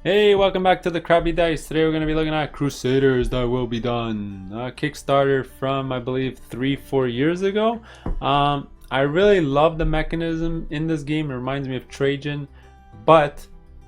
Hey, welcome back to the Crabby Dice. Today we're going to be looking at Crusaders That Will Be Done. Kickstarter from, I believe, 3-4 years ago. I really love the mechanism in this game. It reminds me of Trajan, but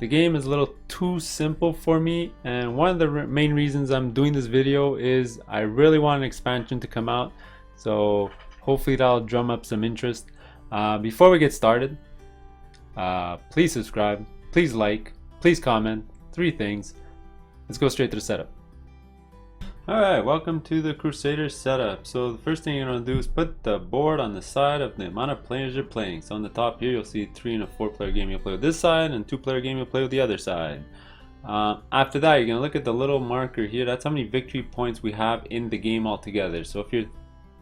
the game is a little too simple for me. And one of the main reasons I'm doing this video is I really want an expansion to come out. So hopefully that'll drum up some interest. Before we get started, please subscribe, please like, please comment. 3 things. Let's go straight to the setup. Alright, welcome to the Crusaders setup. So the first thing you're going to do is put the board on the side of the amount of players you're playing. So on the top here you'll see 3 and a 4 player game you'll play with this side, and 2 player game you'll play with the other side. After that you're going to look at the little marker here. That's how many victory points we have in the game altogether. So if you're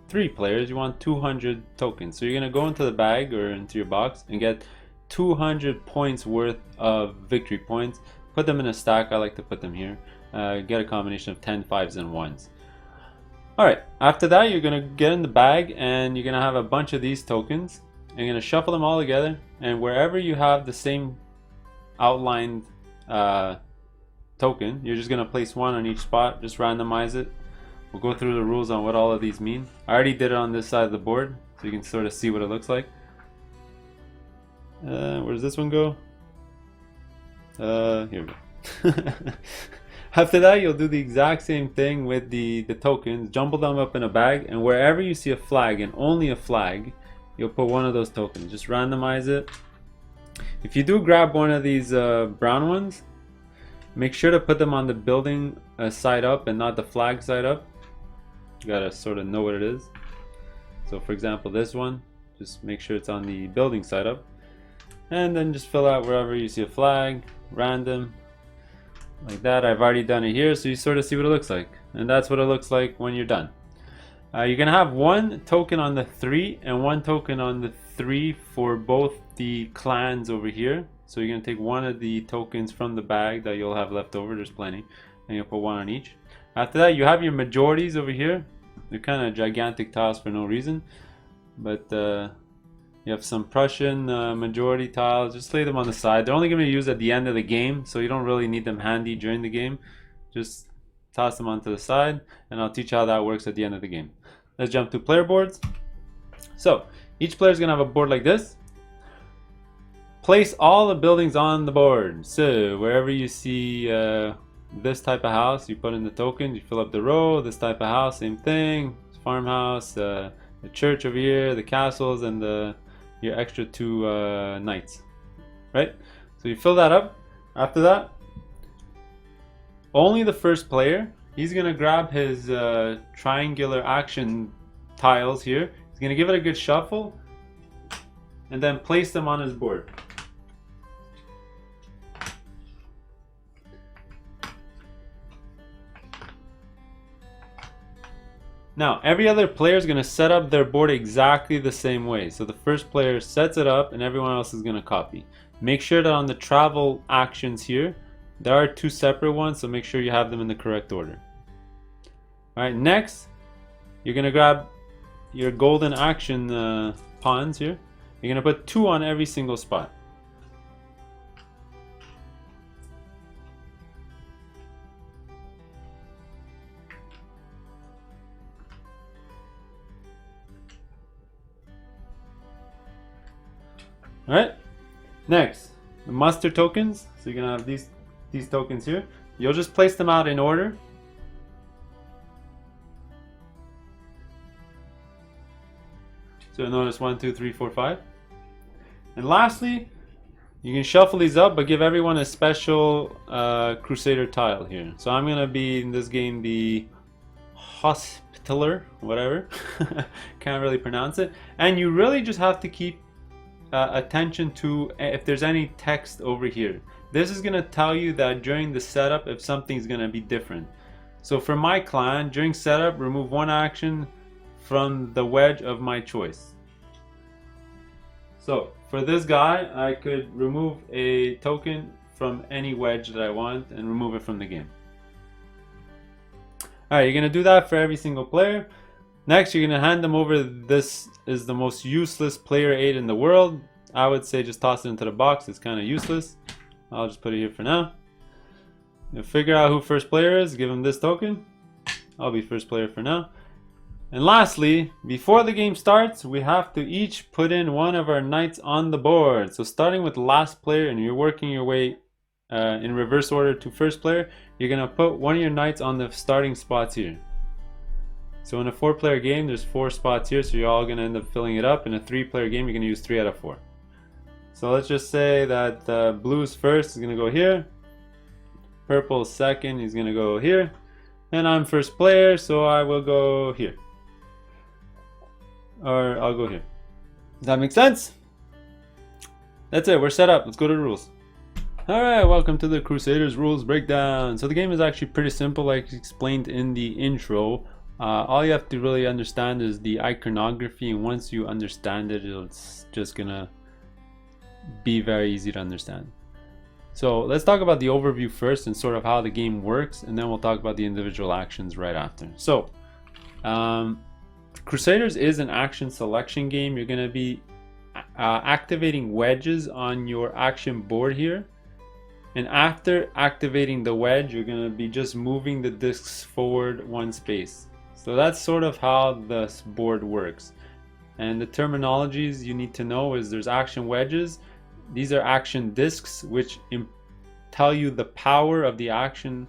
3 players, you want 200 tokens. So you're going to go into the bag or into your box and get 200 points worth of victory points. Put them in a stack. I like to put them here. Get a combination of 10 5s and 1s. Alright, after that you're going to get in the bag and you're going to have a bunch of these tokens. And you're going to shuffle them all together, and wherever you have the same outlined token, you're just going to place 1 on each spot. Just randomize it. We'll go through the rules on what all of these mean. I already did it on this side of the board, so you can sort of see what it looks like. Where does this one go? Here we go. After that you'll do the exact same thing with the tokens. Jumble them up in a bag, and wherever you see a flag, and only a flag, you'll put 1 of those tokens. Just randomize it. If you do grab one of these brown ones, make sure to put them on the building side up and not the flag side up. You gotta sort of know what it is. So for example, this one, just make sure it's on the building side up. And then just fill out wherever you see a flag, random, like that. I've already done it here, so you sort of see what it looks like. And that's what it looks like when you're done. You're going to have 1 token on the 3 and 1 token on the 3 for both the clans over here. So you're going to take 1 of the tokens from the bag that you'll have left over. There's plenty. And you'll put 1 on each. After that, you have your majorities over here. They're kind of gigantic tiles for no reason. But you have some Prussian majority tiles. Just lay them on the side. They're only going to be used at the end of the game, so you don't really need them handy during the game. Just toss them onto the side, and I'll teach you how that works at the end of the game. Let's jump to player boards. So each player is going to have a board like this. Place all the buildings on the board. So wherever you see this type of house, you put in the tokens. You fill up the row. This type of house, same thing. Farmhouse, the church over here, the castles, and your extra 2 knights, right? So you fill that up. After that, only the first player, he's gonna grab his triangular action tiles here. He's gonna give it a good shuffle and then place them on his board. Now, every other player is going to set up their board exactly the same way. So the first player sets it up and everyone else is going to copy. Make sure that on the travel actions here, there are 2 separate ones, so make sure you have them in the correct order. Alright, next, you're going to grab your golden action pawns here. You're going to put 2 on every single spot. Alright, next, the muster tokens. So you're going to have these tokens here. You'll just place them out in order. So you'll notice 1, 2, 3, 4, 5. And lastly, you can shuffle these up, but give everyone a special Crusader tile here. So I'm going to be, in this game, the Hospitaller, whatever. Can't really pronounce it. And you really just have to keep attention to if there's any text over here. This is going to tell you that during the setup if something's going to be different. So for my clan, during setup, remove 1 action from the wedge of my choice. So for this guy, I could remove a token from any wedge that I want and remove it from the game. Alright, you're going to do that for every single player. Next, you're going to hand them over. This is the most useless player aid in the world. I would say just toss it into the box. It's kind of useless. I'll just put it here for now. You figure out who first player is, give him this token. I'll be first player for now. And lastly, before the game starts, we have to each put in one of our knights on the board. So starting with last player, and you're working your way in reverse order to first player, you're going to put one of your knights on the starting spots here. So in a 4-player game, there's 4 spots here, so you're all going to end up filling it up. In a 3-player game, you're going to use 3 out of 4. So let's just say that blue's first is going to go here. Purple's second, he's going to go here. And I'm first player, so I will go here. Or I'll go here. Does that make sense? That's it, we're set up. Let's go to the rules. Alright, welcome to the Crusaders rules breakdown. So the game is actually pretty simple, like explained in the intro. All you have to really understand is the iconography, and once you understand it, it's just gonna be very easy to understand. So let's talk about the overview first and sort of how the game works, and then we'll talk about the individual actions right after. So Crusaders is an action selection game. You're going to be activating wedges on your action board here, and after activating the wedge, you're going to be just moving the discs forward 1 space. So that's sort of how this board works. And the terminologies you need to know is there's action wedges. These are action discs, which tell you the power of the action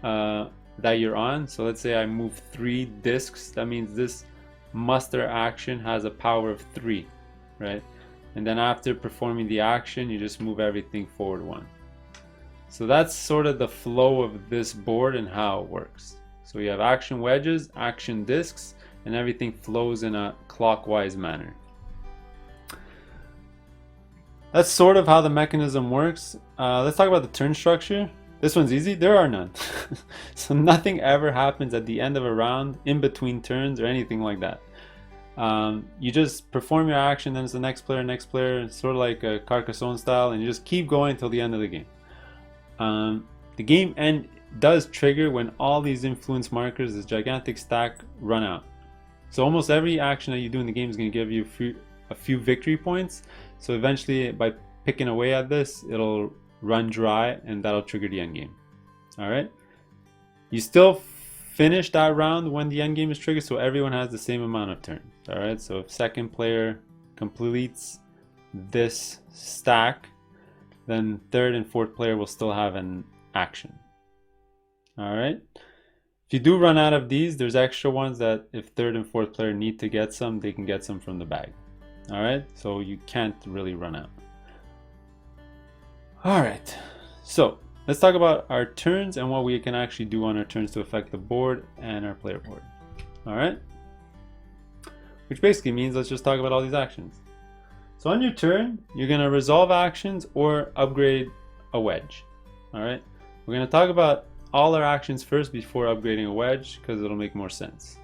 that you're on. So let's say I move 3 discs. That means this muster action has a power of 3, right? And then after performing the action, you just move everything forward 1. So that's sort of the flow of this board and how it works. So you have action wedges, action discs, and everything flows in a clockwise manner. That's sort of how the mechanism works. Let's talk about the turn structure. This one's easy. There are none. So nothing ever happens at the end of a round, in between turns, or anything like that. You just perform your action, then it's the next player, it's sort of like a Carcassonne style, and you just keep going until the end of the game. The game end does trigger when all these influence markers, this gigantic stack, run out. So almost every action that you do in the game is going to give you a few victory points. So eventually, by picking away at this, it'll run dry, and that'll trigger the end game. All right. You still finish that round when the end game is triggered, so everyone has the same amount of turns. All right. So if second player completes this stack, then third and fourth player will still have an action. All right. If you do run out of these, there's extra ones that if third and fourth player need to get some, they can get some from the bag. All right, so you can't really run out. All right, so let's talk about our turns and what we can actually do on our turns to affect the board and our player board. All right, which basically means let's just talk about all these actions. So on your turn, you're gonna resolve actions or upgrade a wedge. All right, we're gonna talk about all our actions first before upgrading a wedge because it'll make more sense.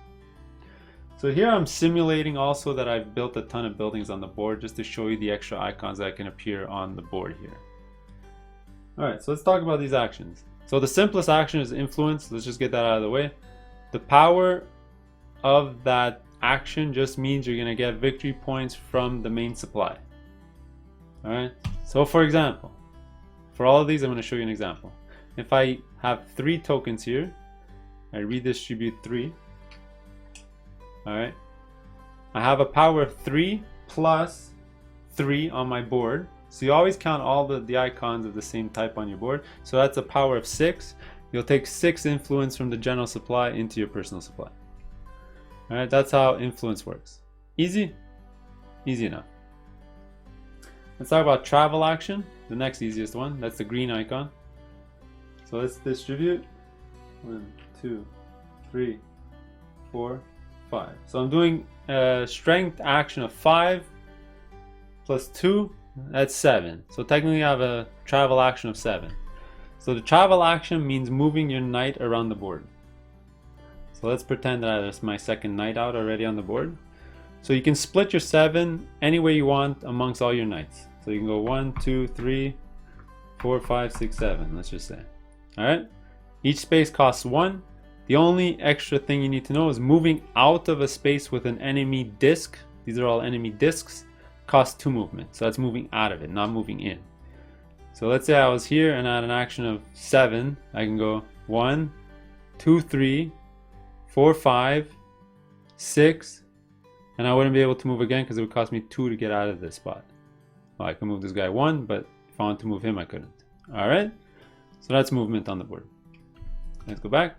So here I'm simulating also that I've built a ton of buildings on the board just to show you the extra icons that can appear on the board here. Alright, so let's talk about these actions. So the simplest action is influence. Let's just get that out of the way. The power of that action just means you're going to get victory points from the main supply. Alright, so for example, for all of these I'm going to show you an example. If I have 3 tokens here, I redistribute 3. Alright, I have a power of 3 plus 3 on my board. So you always count all the icons of the same type on your board. So that's a power of 6. You'll take 6 influence from the general supply into your personal supply. Alright, that's how influence works. Easy? Easy enough. Let's talk about travel action, the next easiest one. That's the green icon. So let's distribute. 1, 2, 3, 4, 5. So I'm doing a strength action of 5 plus 2, that's 7. So technically I have a travel action of 7. So the travel action means moving your knight around the board. So let's pretend that there's my second knight out already on the board. So you can split your 7 any way you want amongst all your knights. So you can go 1, 2, 3, 4, 5, 6, 7, let's just say. Alright? Each space costs 1. The only extra thing you need to know is moving out of a space with an enemy disc. These are all enemy discs. Costs 2 movement. So that's moving out of it, not moving in. So let's say I was here and I had an action of 7. I can go 1, 2, 3, 4, 5, 6, and I wouldn't be able to move again because it would cost me 2 to get out of this spot. Well, I can move this guy 1, but if I want to move him, I couldn't. Alright, so that's movement on the board. Let's go back.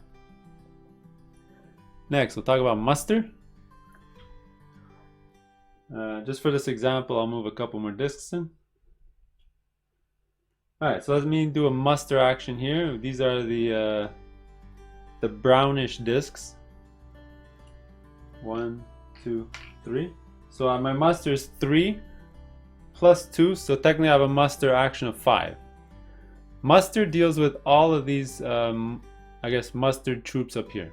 Next, we'll talk about muster. Just for this example, I'll move a couple more discs in. Alright, so let me do a muster action here. These are the brownish discs. 1, 2, 3. So my muster is 3 plus 2, so technically I have a muster action of 5. Muster deals with all of these, I guess, mustered troops up here.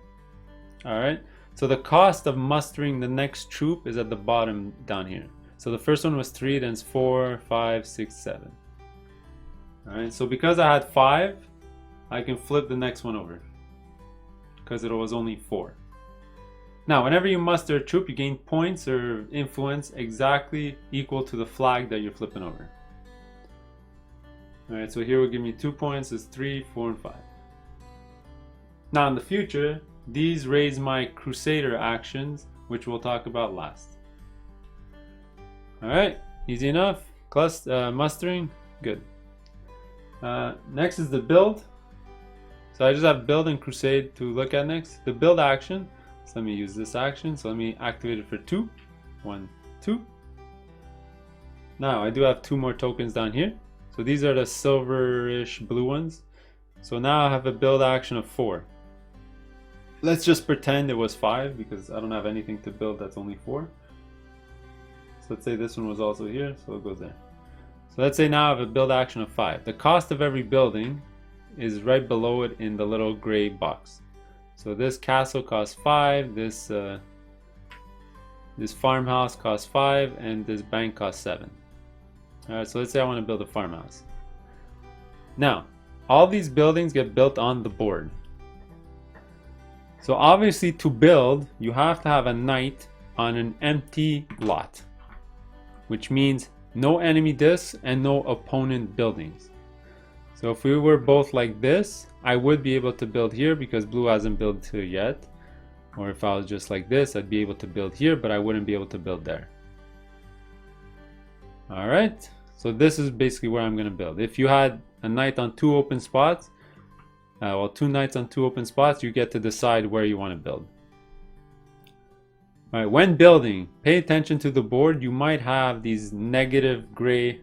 Alright, so the cost of mustering the next troop is at the bottom down here. So the first one was 3, then it's 4, 5, 6, 7. Alright, so because I had 5, I can flip the next one over because it was only 4. Now, whenever you muster a troop, you gain points or influence exactly equal to the flag that you're flipping over. Alright, so here will give me 2 points, is 3, 4, and 5. Now in the future, these raise my Crusader actions, which we'll talk about last. Alright, easy enough. Mustering, good. Next is the build. So I just have build and crusade to look at next. The build action, so let me use this action. So let me activate it for 2. 1, 2. Now I do have 2 more tokens down here. So these are the silverish blue ones. So now I have a build action of 4. Let's just pretend it was 5 because I don't have anything to build that's only 4. So let's say this one was also here, so it goes there. So let's say now I have a build action of 5. The cost of every building is right below it in the little gray box. So this castle costs 5, this farmhouse costs 5, and this bank costs 7. Alright, so let's say I want to build a farmhouse. Now, all these buildings get built on the board. So obviously to build, you have to have a knight on an empty lot, which means no enemy discs and no opponent buildings. So if we were both like this, I would be able to build here because blue hasn't built here yet. Or if I was just like this, I'd be able to build here, but I wouldn't be able to build there. Alright, so this is basically where I'm going to build. If you had a knight on 2 open spots, 2 knights on 2 open spots, you get to decide where you want to build. Alright, when building, pay attention to the board. You might have these negative gray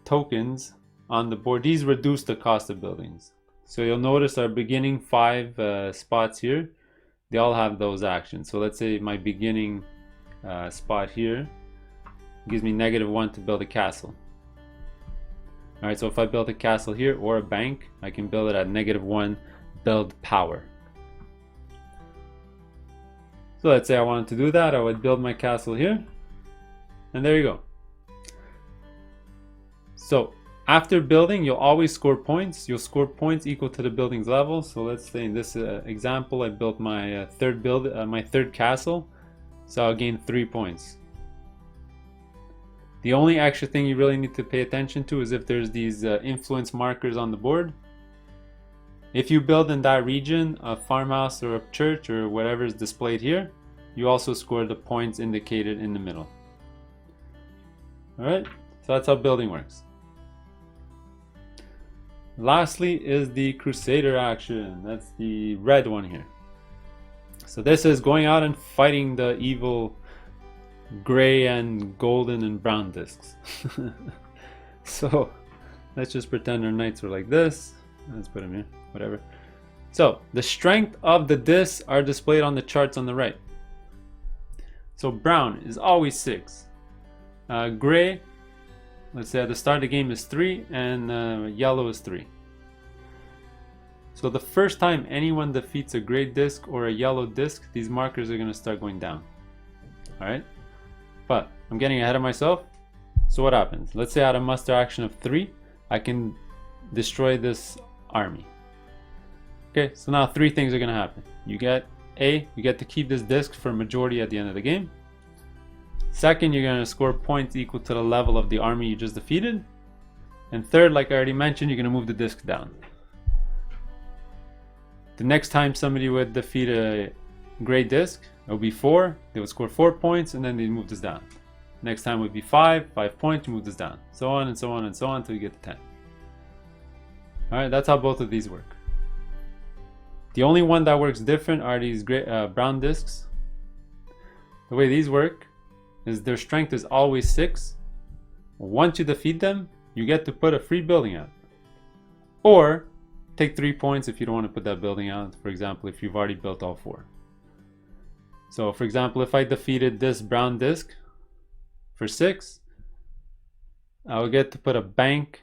tokens on the board. These reduce the cost of buildings. So you'll notice our beginning 5 spots here, they all have those actions. So let's say my beginning spot here gives me -1 to build a castle. Alright, so if I build a castle here or a bank, I can build it at -1 build power. So let's say I wanted to do that, I would build my castle here, and there you go. So after building, you'll always score points. You'll score points equal to the building's level. So let's say in this example, I built my third castle, so I'll gain 3 points. The only extra thing you really need to pay attention to is if there's these influence markers on the board. If you build in that region, a farmhouse or a church or whatever is displayed here, you also score the points indicated in the middle. Alright, so that's how building works. Lastly is the Crusader action. That's the red one here. So this is going out and fighting the evil gray and golden and brown discs. So let's just pretend our knights are like this. Let's put them here, whatever. So the strength of the discs are displayed on the charts on the right. So brown is always 6. Gray, let's say at the start of the game, is 3, and yellow is 3. So the first time anyone defeats a gray disc or a yellow disc, these markers are going to start going down. Alright? But I'm getting ahead of myself. So what happens? Let's say I had a muster action of 3. I can destroy this army. Okay, so now 3 things are going to happen. You get to keep this disc for majority at the end of the game. Second, you're going to score points equal to the level of the army you just defeated. And third, like I already mentioned, you're going to move the disc down. The next time somebody would defeat a gray disc, it would be 4. They would score 4 points, and then they'd move this down. Next time would be 5 points, you move this down. So on and so on and so on until you get to 10. Alright, that's how both of these work. The only one that works different are these brown discs. The way these work is their strength is always 6. Once you defeat them, you get to put a free building out. Or take 3 points if you don't want to put that building out, for example, if you've already built all 4. So for example, if I defeated this brown disc for 6, I will get to put a bank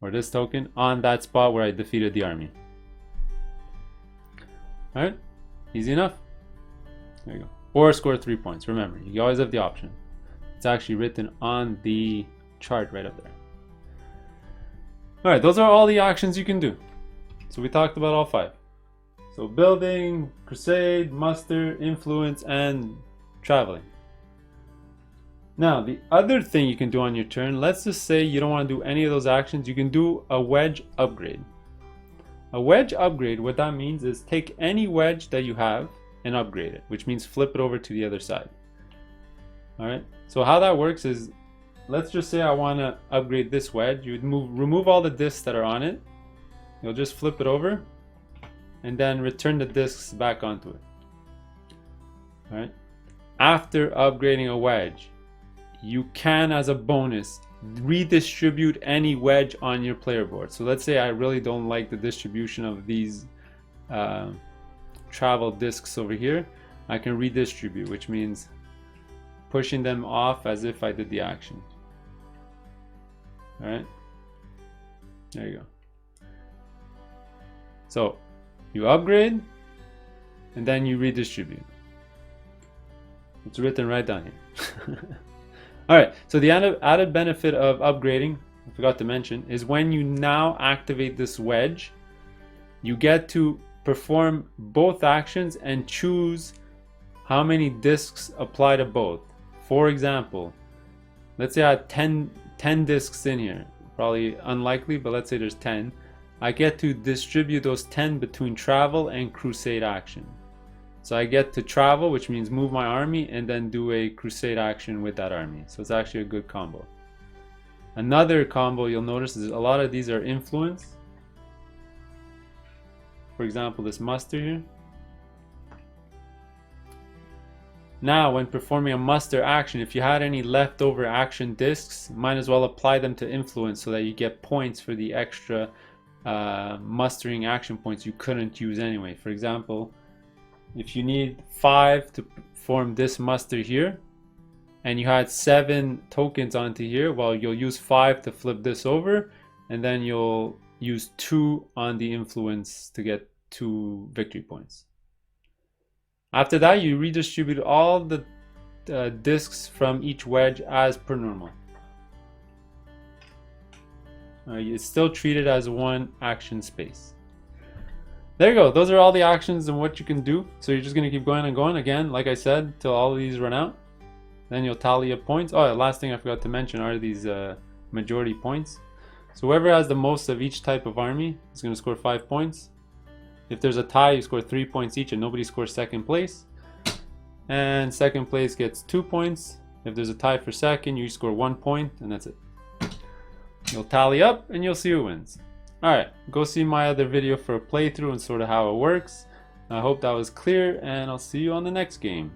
or this token on that spot where I defeated the army. Alright, easy enough. There you go. Or score 3 points. Remember, you always have the option. It's actually written on the chart right up there. Alright, those are all the actions you can do. So we talked about all 5. So building, crusade, muster, influence, and traveling. Now, the other thing you can do on your turn, let's just say you don't want to do any of those actions, you can do a wedge upgrade. A wedge upgrade, what that means is take any wedge that you have and upgrade it, which means flip it over to the other side. Alright, so how that works is, let's just say I want to upgrade this wedge. You would remove all the discs that are on it. You'll just flip it over and then return the discs back onto it. Alright, after upgrading a wedge, you can, as a bonus, redistribute any wedge on your player board. So let's say I really don't like the distribution of these travel discs over here. I can redistribute, which means pushing them off as if I did the action. Alright, there you go. So you upgrade and then you redistribute. It's written right down here. Alright, so the added benefit of upgrading, I forgot to mention, is when you now activate this wedge, you get to perform both actions and choose how many discs apply to both. For example, let's say I had 10 discs in here. Probably unlikely, but let's say there's 10. I get to distribute those 10 between travel and crusade action. So I get to travel, which means move my army, and then do a crusade action with that army. So it's actually a good combo. Another combo you'll notice is a lot of these are influence. For example, this muster here. Now, when performing a muster action, if you had any leftover action discs, might as well apply them to influence so that you get points for the extra mustering action points you couldn't use anyway. For example, if you need 5 to form this muster here, and you had 7 tokens onto here, well, you'll use 5 to flip this over, and then you'll use 2 on the influence to get 2 victory points. After that, you redistribute all the discs from each wedge as per normal. It's still treated as one action space. There you go. Those are all the actions and what you can do. So you're just going to keep going and going. Again, like I said, till all of these run out. Then you'll tally up points. Oh, last thing I forgot to mention are these majority points. So whoever has the most of each type of army is going to score 5 points. If there's a tie, you score 3 points each and nobody scores second place. And second place gets 2 points. If there's a tie for second, you score 1 point, and that's it. You'll tally up and you'll see who wins. Alright, go see my other video for a playthrough and sort of how it works. I hope that was clear, and I'll see you on the next game.